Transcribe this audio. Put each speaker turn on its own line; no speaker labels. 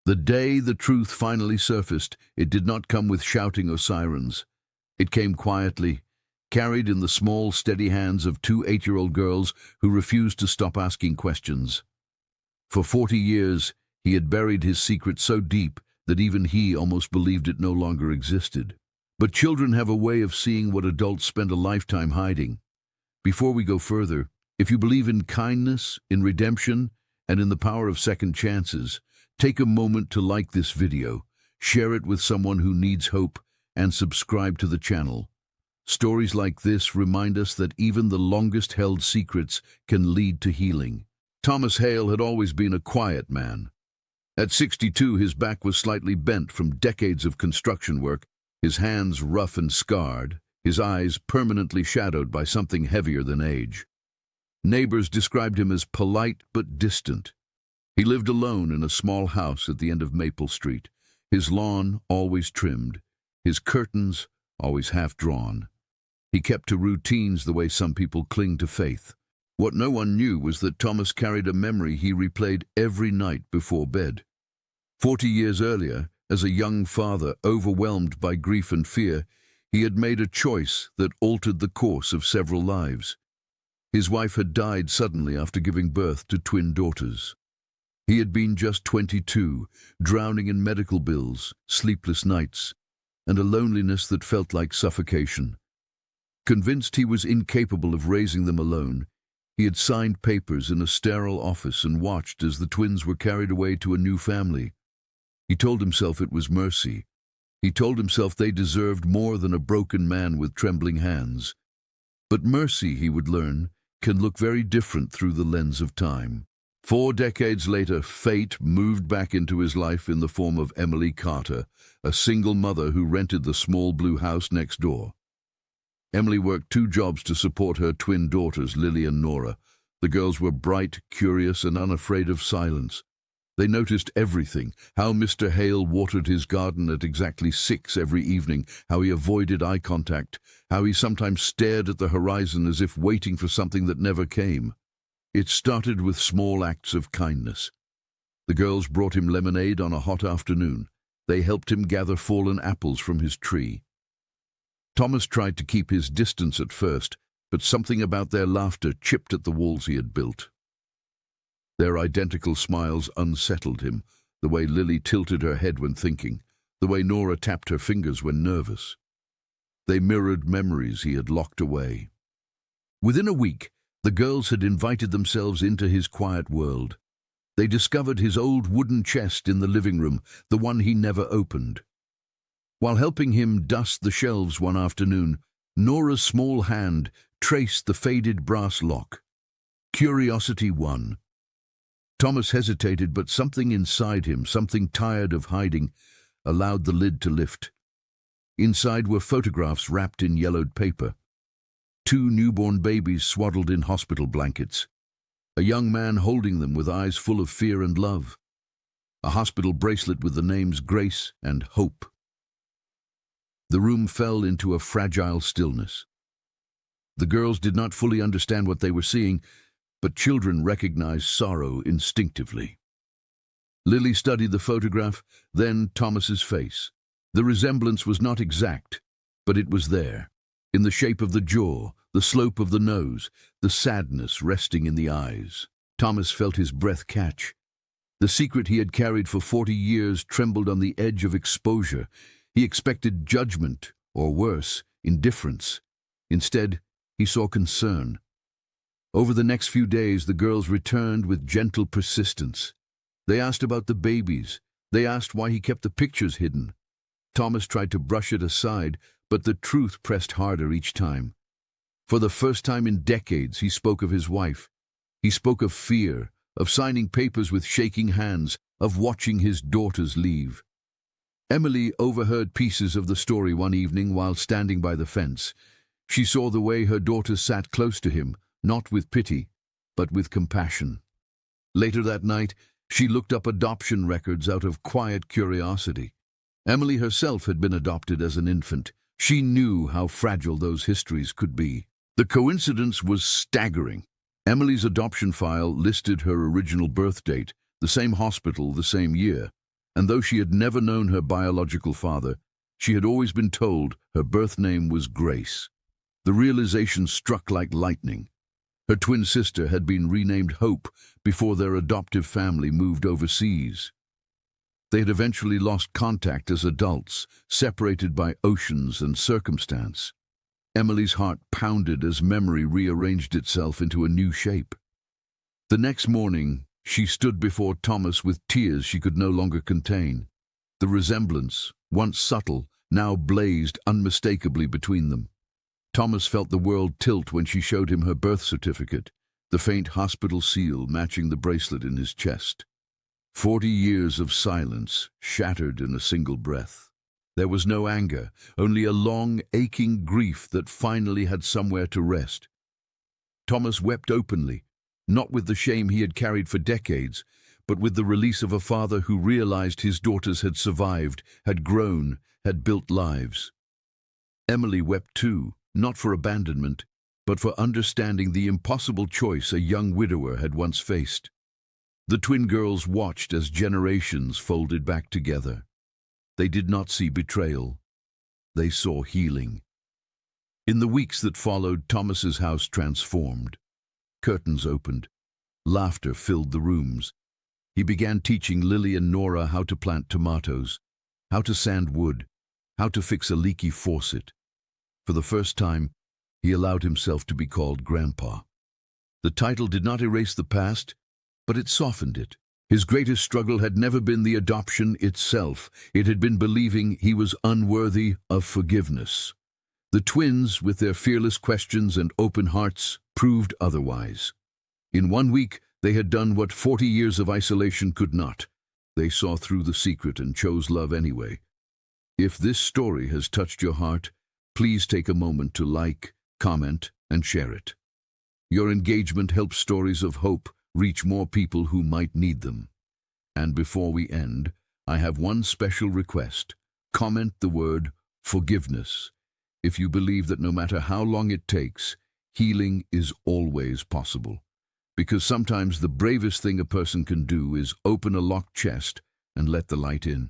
The day the truth finally surfaced, it did not come with shouting or sirens. It came quietly, carried in the small, steady hands of two 8-year-old girls who refused to stop asking questions. For 40 years, he had buried his secret so deep that even he almost believed it no longer existed. But children have a way of seeing what adults spend a lifetime hiding. Before we go further, if you believe in kindness, in redemption, and in the power of second chances, take a moment to like this video, share it with someone who needs hope, and subscribe to the channel. Stories like this remind us that even the longest-held secrets can lead to healing. Thomas Hale had always been a quiet man. At 62, his back was slightly bent from decades of construction work, his hands rough and scarred, his eyes permanently shadowed by something heavier than age. Neighbors described him as polite but distant. He lived alone in a small house at the end of Maple Street, his lawn always trimmed, his curtains always half-drawn. He kept to routines the way some people cling to faith. What no one knew was that Thomas carried a memory he replayed every night before bed. 40 years earlier, as a young father overwhelmed by grief and fear, he had made a choice that altered the course of several lives. His wife had died suddenly after giving birth to twin daughters. He had been just 22, drowning in medical bills, sleepless nights, and a loneliness that felt like suffocation. Convinced he was incapable of raising them alone, he had signed papers in a sterile office and watched as the twins were carried away to a new family. He told himself it was mercy. He told himself they deserved more than a broken man with trembling hands. But mercy, he would learn, can look very different through the lens of time. 4 decades later, fate moved back into his life in the form of Emily Carter, a single mother who rented the small blue house next door. Emily worked 2 jobs to support her twin daughters, Lily and Nora. The girls were bright, curious, and unafraid of silence. They noticed everything: how Mr. Hale watered his garden at exactly 6 every evening, how he avoided eye contact, how he sometimes stared at the horizon as if waiting for something that never came. It started with small acts of kindness. The girls brought him lemonade on a hot afternoon. They helped him gather fallen apples from his tree. Thomas tried to keep his distance at first, but something about their laughter chipped at the walls he had built. Their identical smiles unsettled him, the way Lily tilted her head when thinking, the way Nora tapped her fingers when nervous. They mirrored memories he had locked away. Within a week, the girls had invited themselves into his quiet world. They discovered his old wooden chest in the living room, the one he never opened. While helping him dust the shelves one afternoon, Nora's small hand traced the faded brass lock. Curiosity won. Thomas hesitated, but something inside him, something tired of hiding, allowed the lid to lift. Inside were photographs wrapped in yellowed paper. 2 newborn babies swaddled in hospital blankets. A young man holding them with eyes full of fear and love. A hospital bracelet with the names Grace and Hope. The room fell into a fragile stillness. The girls did not fully understand what they were seeing, but children recognize sorrow instinctively. Lily studied the photograph, then Thomas's face. The resemblance was not exact, but it was there, in the shape of the jaw, the slope of the nose, the sadness resting in the eyes. Thomas felt his breath catch. The secret he had carried for 40 years trembled on the edge of exposure. He expected judgment, or worse, indifference. Instead, he saw concern. Over the next few days, the girls returned with gentle persistence. They asked about the babies. They asked why he kept the pictures hidden. Thomas tried to brush it aside, but the truth pressed harder each time. For the first time in decades, he spoke of his wife. He spoke of fear, of signing papers with shaking hands, of watching his daughters leave. Emily overheard pieces of the story one evening while standing by the fence. She saw the way her daughters sat close to him, not with pity, but with compassion. Later that night, she looked up adoption records out of quiet curiosity. Emily herself had been adopted as an infant. She knew how fragile those histories could be. The coincidence was staggering. Emily's adoption file listed her original birth date, the same hospital, the same year. and though she had never known her biological father, she had always been told her birth name was Grace. The realization struck like lightning. Her twin sister had been renamed Hope before their adoptive family moved overseas. They had eventually lost contact as adults, separated by oceans and circumstance. Emily's heart pounded as memory rearranged itself into a new shape. The next morning, she stood before Thomas with tears she could no longer contain. The resemblance, once subtle, now blazed unmistakably between them. Thomas felt the world tilt when she showed him her birth certificate, the faint hospital seal matching the bracelet in his chest. 40 years of silence shattered in a single breath. There was no anger, only a long, aching grief that finally had somewhere to rest. Thomas wept openly, not with the shame he had carried for decades, but with the release of a father who realized his daughters had survived, had grown, had built lives. Emily wept too, not for abandonment, but for understanding the impossible choice a young widower had once faced. The twin girls watched as generations folded back together. They did not see betrayal. They saw healing. In the weeks that followed, Thomas's house transformed. Curtains opened. Laughter filled the rooms. He began teaching Lily and Nora how to plant tomatoes, how to sand wood, how to fix a leaky faucet. For the first time, he allowed himself to be called Grandpa. The title did not erase the past, but it softened it. His greatest struggle had never been the adoption itself. It had been believing he was unworthy of forgiveness. The twins, with their fearless questions and open hearts, proved otherwise. In 1 week, they had done what 40 years of isolation could not. They saw through the secret and chose love anyway. If this story has touched your heart, please take a moment to like, comment, and share it. Your engagement helps stories of hope reach more people who might need them. And before we end, I have one special request. Comment the word forgiveness if you believe that no matter how long it takes, healing is always possible. Because sometimes the bravest thing a person can do is open a locked chest and let the light in.